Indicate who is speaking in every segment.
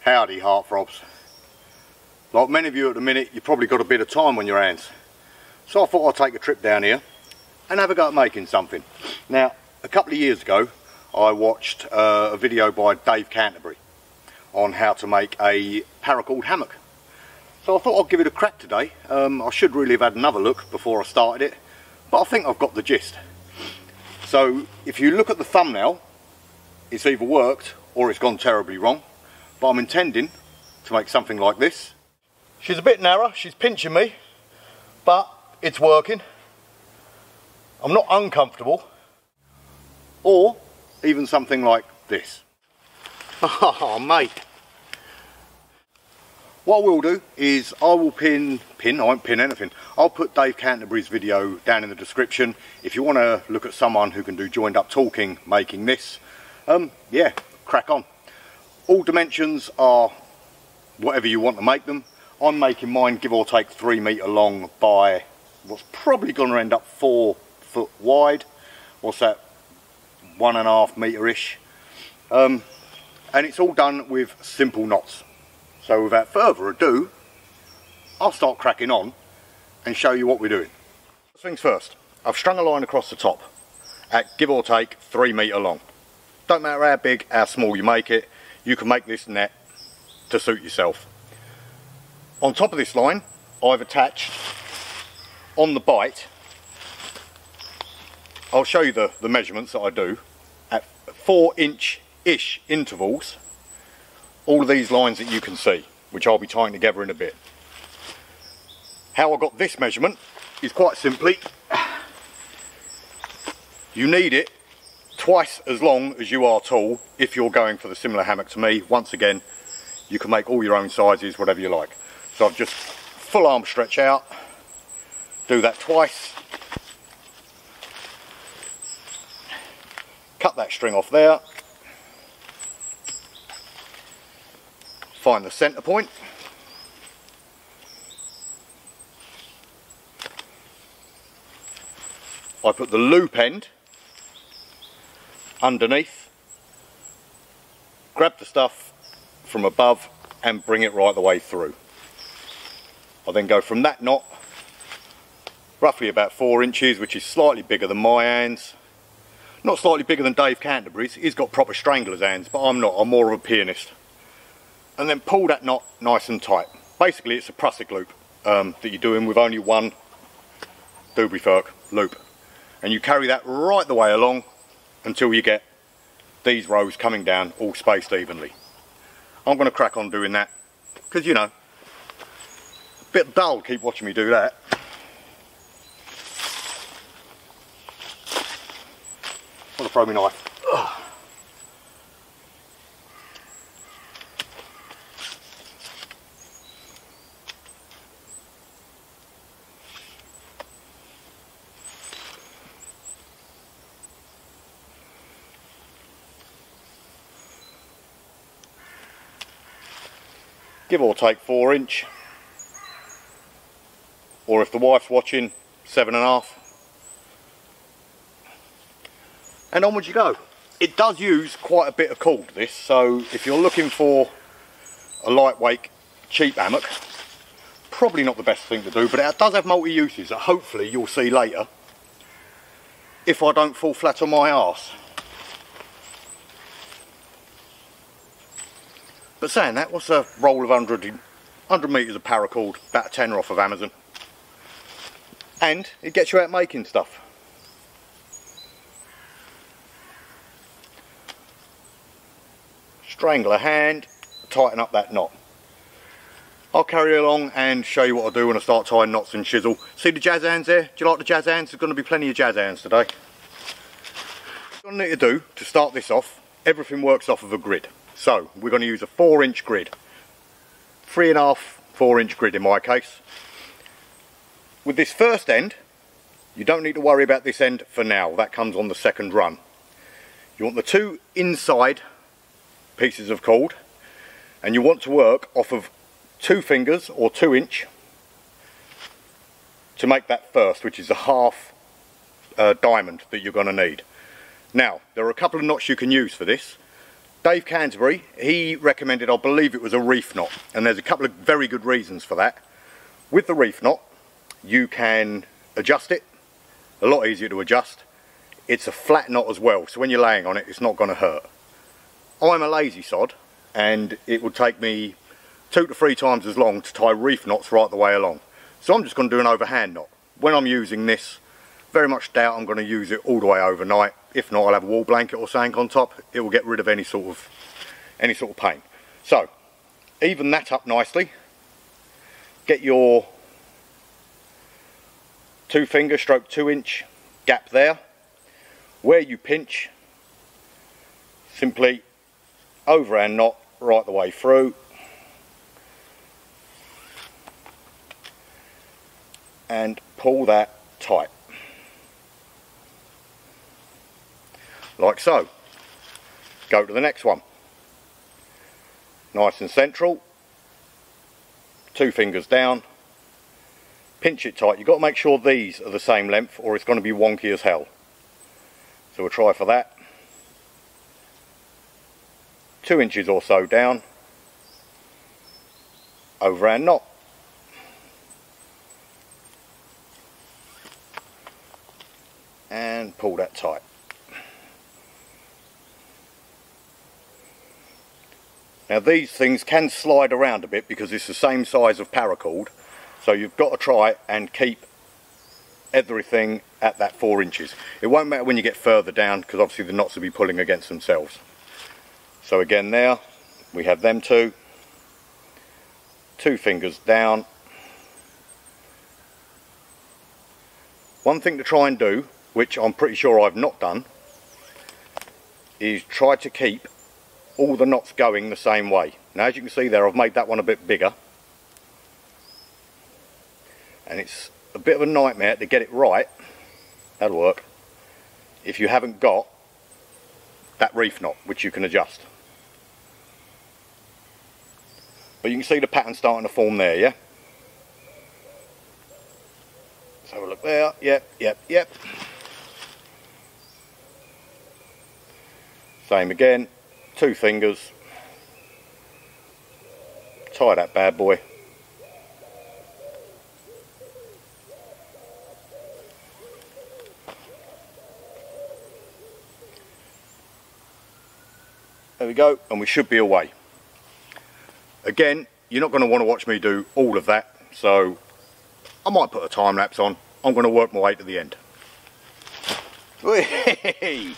Speaker 1: Howdy heartthrobs. Like many of you at the minute, you've probably got a bit of time on your hands. So I thought I'd take a trip down here and have a go at making something. Now, a couple of years ago, I watched a video by Dave Canterbury on how to make a Paracord hammock. So I thought I'd give it a crack today. I should really have had another look before I started it, but I think I've got the gist. So if you look at the thumbnail, it's either worked or it's gone terribly wrong. But I'm intending to make something like this. She's a bit narrow, she's pinching me, but it's working. I'm not uncomfortable. Or even something like this. Oh mate. What I will do is I will I won't pin anything. I'll put Dave Canterbury's video down in the description if you want to look at someone who can do joined up talking making this. Yeah, crack on. All dimensions are whatever you want to make them. I'm making mine give or take 3 metre long by what's probably going to end up 4 foot wide. What's that? 1.5 metre-ish. And it's all done with simple knots. So without further ado, I'll start cracking on and show you what we're doing. First things first, I've strung a line across the top at give or take 3 metre long. Don't matter how big, how small you make it, you can make this net to suit yourself. On top of this line, I've attached on the bite, I'll show you the measurements that I do, at 4-inch-ish intervals, all of these lines that you can see, which I'll be tying together in a bit. How I got this measurement is quite simply, you need it twice as long as you are tall if you're going for the similar hammock to me. Once again, you can make all your own sizes, whatever you like. So I've just full arm stretch out, do that twice, cut that string off there, find the centre point, I put the loop end underneath, grab the stuff from above and bring it right the way through. I then go from that knot, roughly about 4 inches, which is slightly bigger than my hands. Not slightly bigger than Dave Canterbury's, he's got proper strangler's hands, but I'm not, I'm more of a pianist. And then pull that knot nice and tight. Basically it's a prusik loop that you're doing with only one doobie loop. And you carry that right the way along until you get these rows coming down all spaced evenly. I'm going to crack on doing that because, you know, a bit dull keep watching me do that. I'm going to throw my knife. Ugh. Give or take 4 inch, or if the wife's watching, 7.5, and onwards you go. It does use quite a bit of cord, this, so if you're looking for a lightweight cheap hammock, probably not the best thing to do, but it does have multi-uses that hopefully you'll see later if I don't fall flat on my arse. But saying that, what's a roll of 100 metres of paracord, about a tenner off of Amazon? And it gets you out making stuff. Strangler hand, tighten up that knot. I'll carry along and show you what I do when I start tying knots and chisel. See the jazz hands there? Do you like the jazz hands? There's going to be plenty of jazz hands today. What I need to do to start this off, everything works off of a grid. So we're going to use a 4-inch grid, 3.5, 4-inch grid in my case. With this first end, you don't need to worry about this end for now, that comes on the second run. You want the 2 inside pieces of cord, and you want to work off of 2 fingers or 2-inch to make that first, which is a half diamond that you're going to need. Now, there are a couple of knots you can use for this. Dave Canterbury, he recommended, I believe it was a reef knot, and there's a couple of very good reasons for that. With the reef knot, you can adjust it, a lot easier to adjust. It's a flat knot as well, so when you're laying on it, it's not going to hurt. I'm a lazy sod, and it would take me 2 to 3 times as long to tie reef knots right the way along. So I'm just going to do an overhand knot. When I'm using this, very much doubt I'm going to use it all the way overnight. If not, I'll have a wall blanket or something on top. It will get rid of any sort of pain. So, even that up nicely. Get your 2 finger stroke 2 inch gap there. Where you pinch, simply overhand knot right the way through. And pull that tight. Like so. Go to the next one. Nice and central. 2 fingers down. Pinch it tight. You've got to make sure these are the same length or it's going to be wonky as hell. So we'll try for that. 2 inches or so down. Overhand knot. And pull that tight. Now these things can slide around a bit because it's the same size of paracord, so you've got to try and keep everything at that 4 inches. It won't matter when you get further down because obviously the knots will be pulling against themselves. So again there, we have them 2 fingers down. One thing to try and do, which I'm pretty sure I've not done, is try to keep all the knots going the same way. Now as you can see there, I've made that one a bit bigger, and it's a bit of a nightmare to get it right. That'll work if you haven't got that reef knot, which you can adjust. But you can see the pattern starting to form there, yeah? Let's have a look there. Yep. Same again, 2 fingers, tie that bad boy. There we go, and we should be away. Again, you're not going to want to watch me do all of that, so I might put a time lapse on. I'm going to work my way to the end. Whee!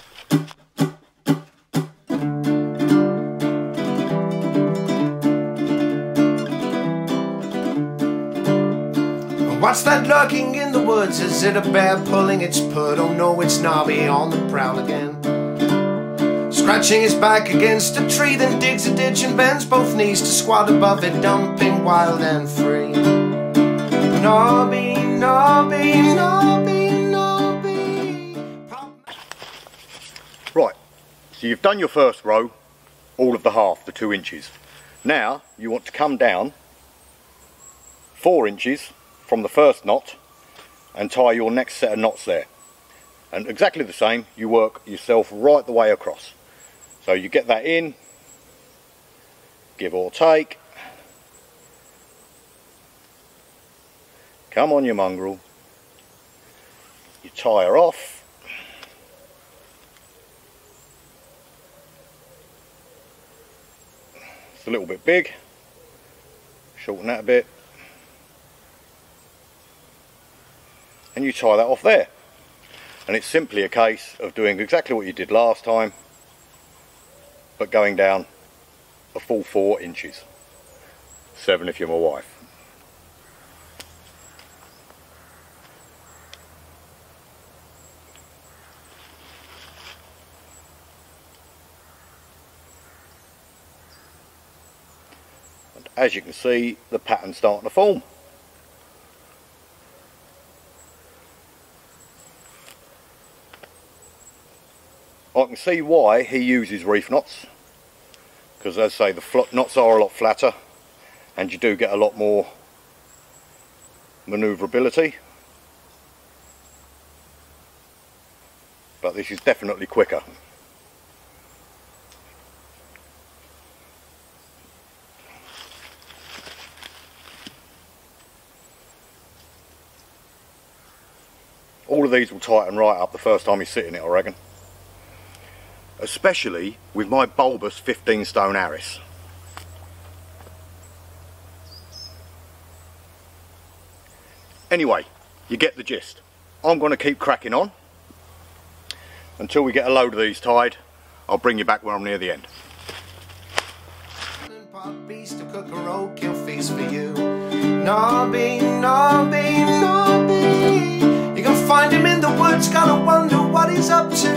Speaker 2: What's that lurking in the woods? Is it a bear pulling its pud? Oh no, it's Nobby on the prowl again. Scratching his back against a tree, then digs a ditch and bends both knees to squat above it, dumping wild and free. Nobby, Nobby, Nobby, Nobby.
Speaker 1: Right, so you've done your first row, all of the half, the 2 inches. Now you want to come down 4 inches from the first knot and tie your next set of knots there. And exactly the same, you work yourself right the way across. So you get that in, give or take. Come on, you mongrel. You tie her off. It's a little bit big. Shorten that a bit. And you tie that off there. And it's simply a case of doing exactly what you did last time, but going down a full 4 inches. 7 if you're my wife. And as you can see, the pattern's starting to form. I can see why he uses reef knots, because as I say, the knots are a lot flatter and you do get a lot more manoeuvrability, but this is definitely quicker. All of these will tighten right up the first time you sit in it, I reckon. Especially with my bulbous 15 stone Harris. Anyway, you get the gist. I'm going to keep cracking on until we get a load of these tied. I'll bring you back when I'm near the end.
Speaker 2: Beast to cook a roadkill feast for you. Nobby, Nobby, Nobby. You can find him in the woods, gotta wonder what he's up to.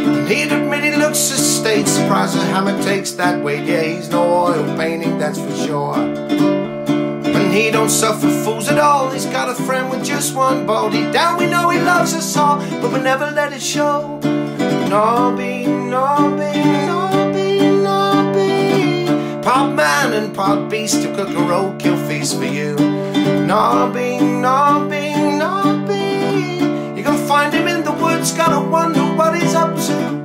Speaker 2: And he'd admit he looks sustained, surprised the hammock takes that weight. Yeah, he's no oil painting, that's for sure. And he don't suffer fools at all. He's got a friend with just one ball. Deep down we know he loves us all, but we never let it show. Nobby, Nobby, Nobby, Nobby. Part man and part beast to cook a roadkill feast for you. Nobby, Nobby, Nobby. You can find him in the woods, gotta wonder what he's up to.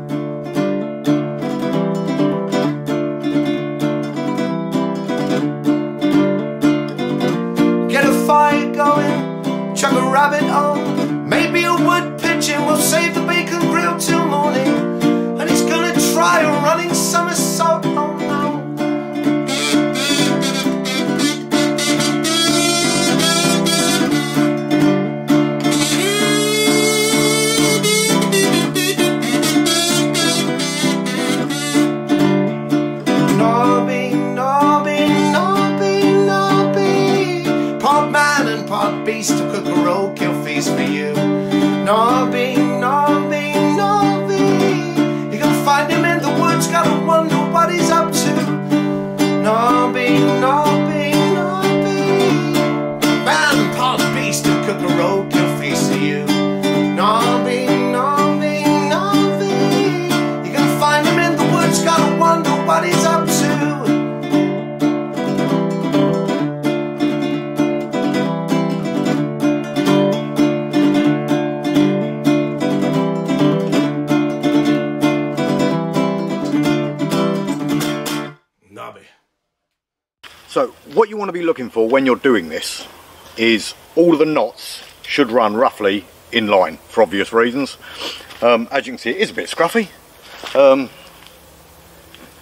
Speaker 2: Fire going, chuck a rabbit on, maybe a wood pigeon will save the bacon grill till morning, and he's gonna try a running somersault. Oh no. Nobby, Nobby, Nobby, Nobby. Part man and part beast to cook a roadkill feast for you. Nobby, Nobby, Nobby. You can find him in the woods, gotta wonder what he's up to. Nobby, Nobby, Nobby. Man and part beast to cook a roadkill feast for you. Nobby, Nobby, Nobby. You can find him in the woods, gotta wonder what he's up to.
Speaker 1: So what you want to be looking for when you're doing this is all of the knots should run roughly in line for obvious reasons. As you can see, it is a bit scruffy.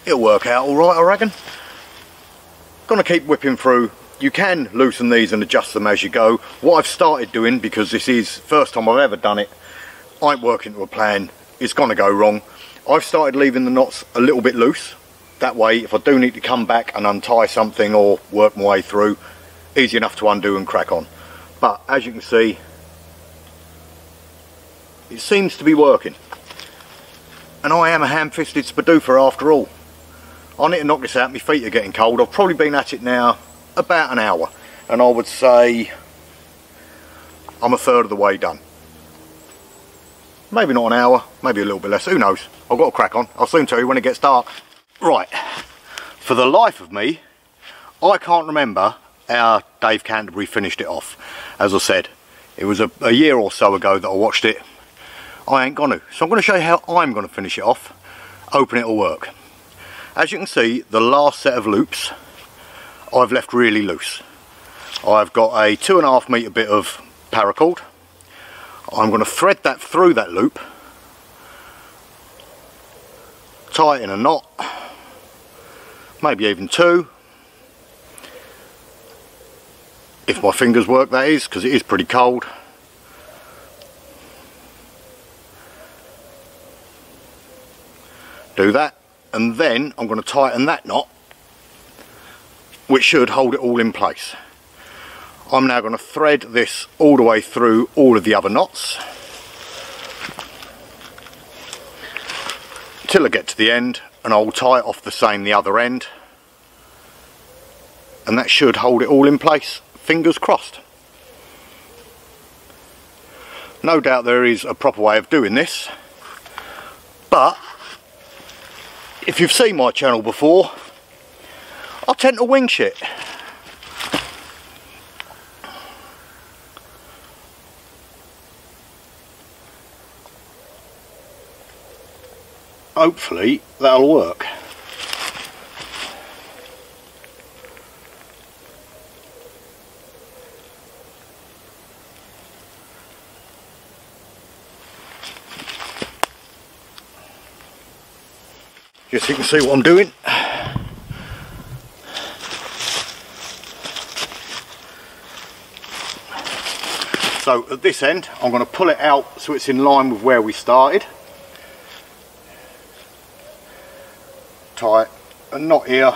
Speaker 1: It'll work out all right, I reckon. Gonna keep whipping through. You can loosen these and adjust them as you go. What I've started doing, because this is the first time I've ever done it, I ain't working to a plan, it's gonna go wrong. I've started leaving the knots a little bit loose. That way, if I do need to come back and untie something or work my way through, easy enough to undo and crack on. But as you can see, it seems to be working. And I am a ham-fisted spadoofer after all. I need to knock this out, my feet are getting cold. I've probably been at it now about an hour. And I would say I'm a third of the way done. Maybe not an hour, maybe a little bit less, who knows. I've got to crack on. I'll soon tell you when it gets dark. Right, for the life of me, I can't remember how Dave Canterbury finished it off. As I said, it was a year or so ago that I watched it. I ain't gonna. So I'm going to show you how I'm going to finish it off. Hoping it'll work. As you can see, the last set of loops I've left really loose. I've got a 2.5 metre bit of paracord. I'm going to thread that through that loop, tie it in a knot, maybe even two, if my fingers work, that is, because it is pretty cold. Do that, and then I'm going to tighten that knot, which should hold it all in place. I'm now going to thread this all the way through all of the other knots till I get to the end, and I'll tie it off the same the other end, and that should hold it all in place, fingers crossed. No doubt there is a proper way of doing this, but if you've seen my channel before, I tend to wing shit. Hopefully that'll work. just so you can see what I'm doing. So at this end, I'm going to pull it out so it's in line with where we started. Tie a knot here.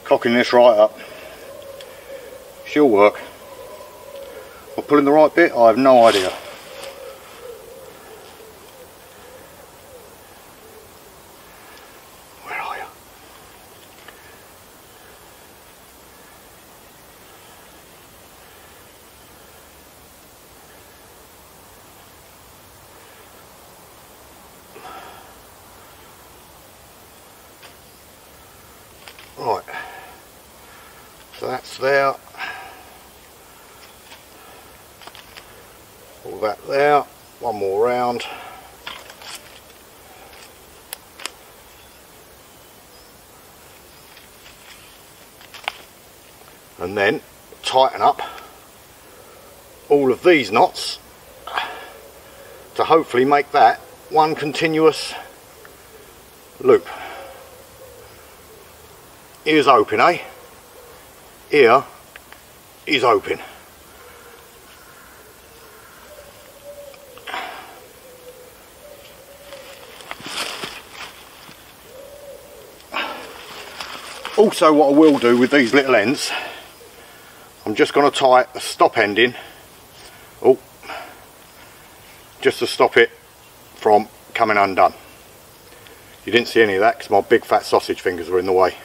Speaker 1: Cocking this right up. She'll work. Am I pulling the right bit? I have no idea. Right, so that's there, all that there, one more round, and then tighten up all of these knots to hopefully make that one continuous loop. Ears open, eh? Ear is open. Also, what I will do with these little ends, I'm just going to tie a stop end in, just to stop it from coming undone. You didn't see any of that because my big fat sausage fingers were in the way.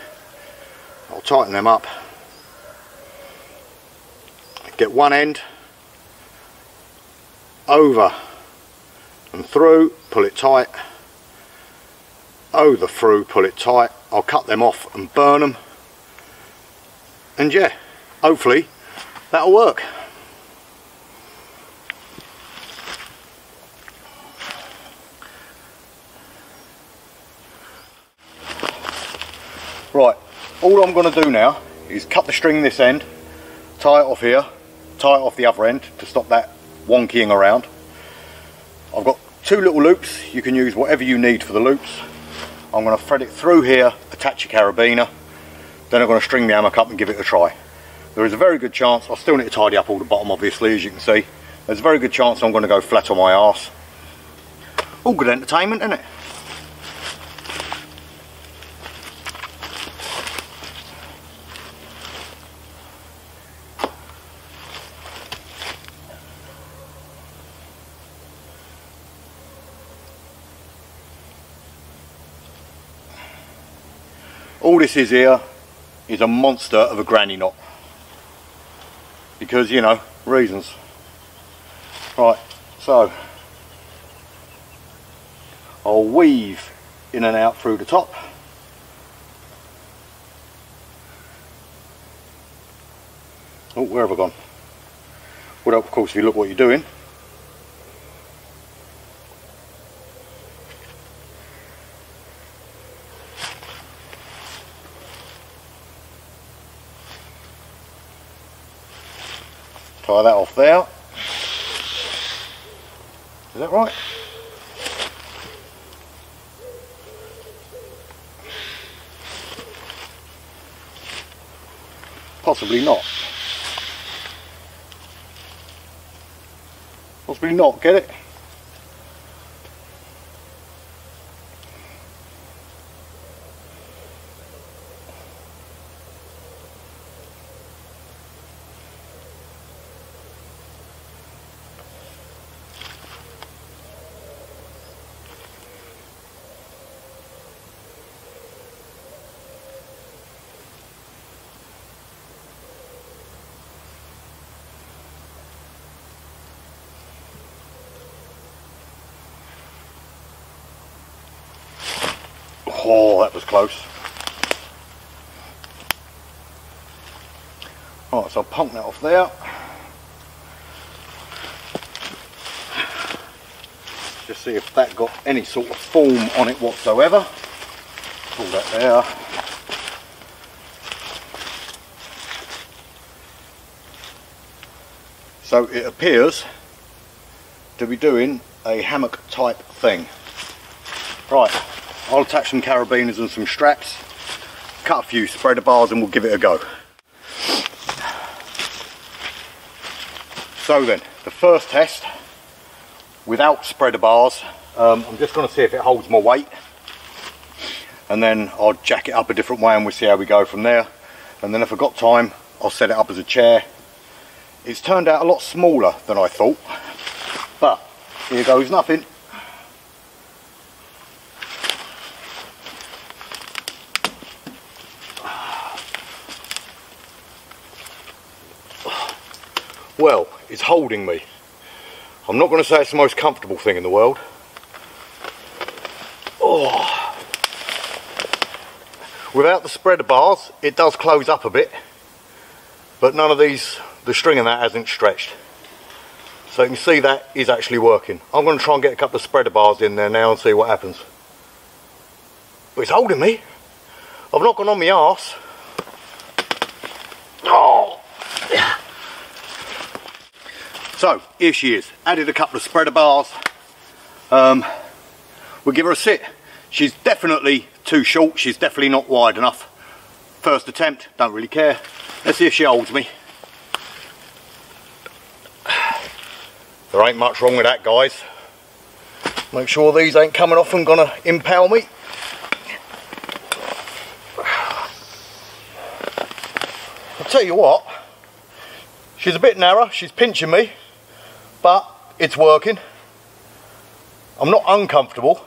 Speaker 1: I'll tighten them up, get one end over and through, pull it tight, over through, pull it tight. I'll cut them off and burn them, and yeah, hopefully that'll work. Right, all I'm going to do now is cut the string this end, tie it off here, tie it off the other end to stop that wonkying around. I've got two little loops. You can use whatever you need for the loops. I'm going to thread it through here, attach your carabiner, then I'm going to string the hammock up and give it a try. There is a very good chance, I still need to tidy up all the bottom obviously, as you can see. There's a very good chance I'm going to go flat on my arse. All good entertainment, isn't it? All this is here is a monster of a granny knot, because, you know, reasons. Right, so I'll weave in and out through the top. Oh, where have I gone? Would help, of course, if you look what you're doing. Tie that off there. Is that right? Possibly not. Possibly not, get it? Oh, that was close. Alright, so I'll punk that off there. Just see if that got any sort of form on it whatsoever. Pull that there. So it appears to be doing a hammock type thing. Right, I'll attach some carabiners and some straps, cut a few spreader bars and we'll give it a go. So then, the first test without spreader bars, I'm just going to see if it holds my weight, and then I'll jack it up a different way and we'll see how we go from there. And then if I've got time, I'll set it up as a chair. It's turned out a lot smaller than I thought, but here goes nothing. Well, it's holding me. I'm not going to say it's the most comfortable thing in the world. Oh. Without the spreader bars, it does close up a bit, but none of these, the string in that hasn't stretched. So you can see that is actually working. I'm going to try and get a couple of spreader bars in there now and see what happens. But it's holding me. I've not gone on my arse. Oh. So here she is, added a couple of spreader bars. We'll give her a sit. She's definitely too short, she's definitely not wide enough. First attempt, don't really care. Let's see if she holds me. There ain't much wrong with that, guys. Make sure these ain't coming off and gonna impale me. I'll tell you what, she's a bit narrow, she's pinching me, but it's working. I'm not uncomfortable.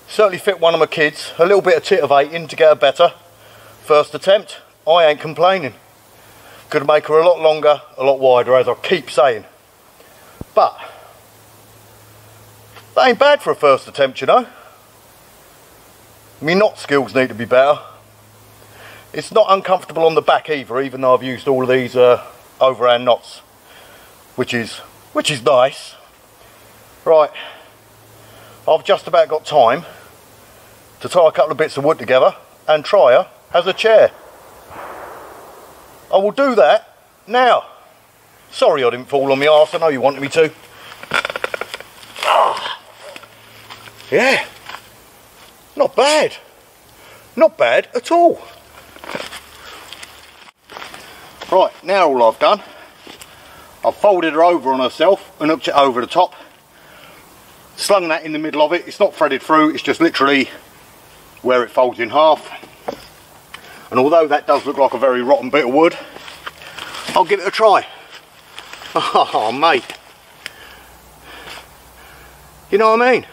Speaker 1: Certainly fit one of my kids. A little bit of titivating to get her better. First attempt, I ain't complaining. Could make her a lot longer, a lot wider, as I keep saying. But that ain't bad for a first attempt, you know. My knot skills need to be better. It's not uncomfortable on the back either, even though I've used all of these overhand knots, which is nice. Right, I've just about got time to tie a couple of bits of wood together and try her as a chair. I will do that now. Sorry I didn't fall on my arse, I know you wanted me to. Yeah, not bad. Not bad at all. Right, now all I've done, I've folded her over on herself and hooked it over the top. Slung that in the middle of it. It's not threaded through, it's just literally where it folds in half. And although that does look like a very rotten bit of wood, I'll give it a try. Oh mate, you know what I mean?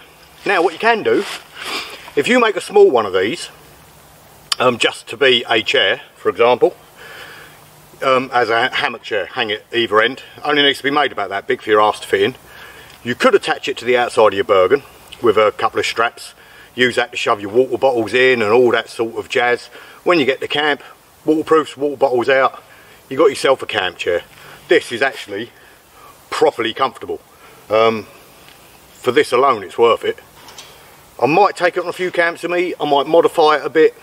Speaker 1: Now what you can do, if you make a small one of these, just to be a chair, for example, as a hammock chair, hang it either end, only needs to be made about that big for your arse to fit in. You could attach it to the outside of your Bergen with a couple of straps, use that to shove your water bottles in and all that sort of jazz. When you get to camp, waterproofs, water bottles out, you got yourself a camp chair. This is actually properly comfortable. For this alone it's worth it. I might take it on a few camps with me, I might modify it a bit.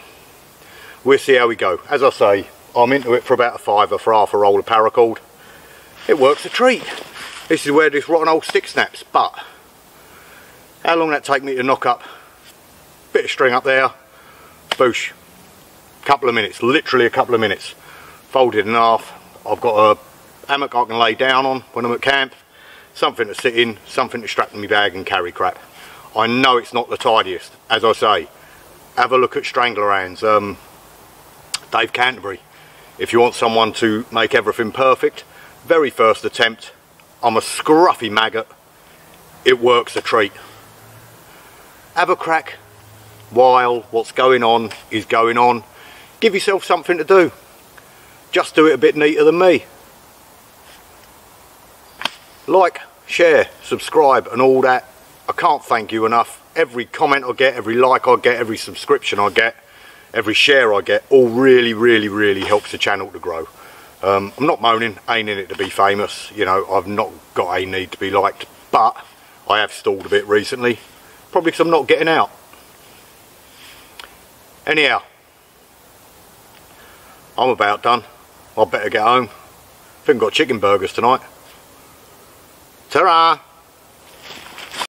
Speaker 1: We'll see how we go. As I say, I'm into it for about a £5 for half a roll of paracord. It works a treat. This is where this rotten old stick snaps, but how long that take me to knock up? Bit of string up there, boosh. Couple of minutes, literally a couple of minutes. Folded in half. I've got a hammock I can lay down on when I'm at camp. Something to sit in, something to strap in my bag and carry crap. I know it's not the tidiest, as I say. Have a look at Strangler Hands, Dave Canterbury. If you want someone to make everything perfect, very first attempt, I'm a scruffy maggot, it works a treat. Have a crack while what's going on is going on. Give yourself something to do. Just do it a bit neater than me. Like, share, subscribe and all that. I can't thank you enough. Every comment I get, every like I get, every subscription I get, every share I get, all really helps the channel to grow. I'm not moaning, ain't in it to be famous, you know, I've not got a need to be liked, but I have stalled a bit recently, probably because I'm not getting out. Anyhow, I'm about done. I better get home. I think I've got chicken burgers tonight. Ta-ra!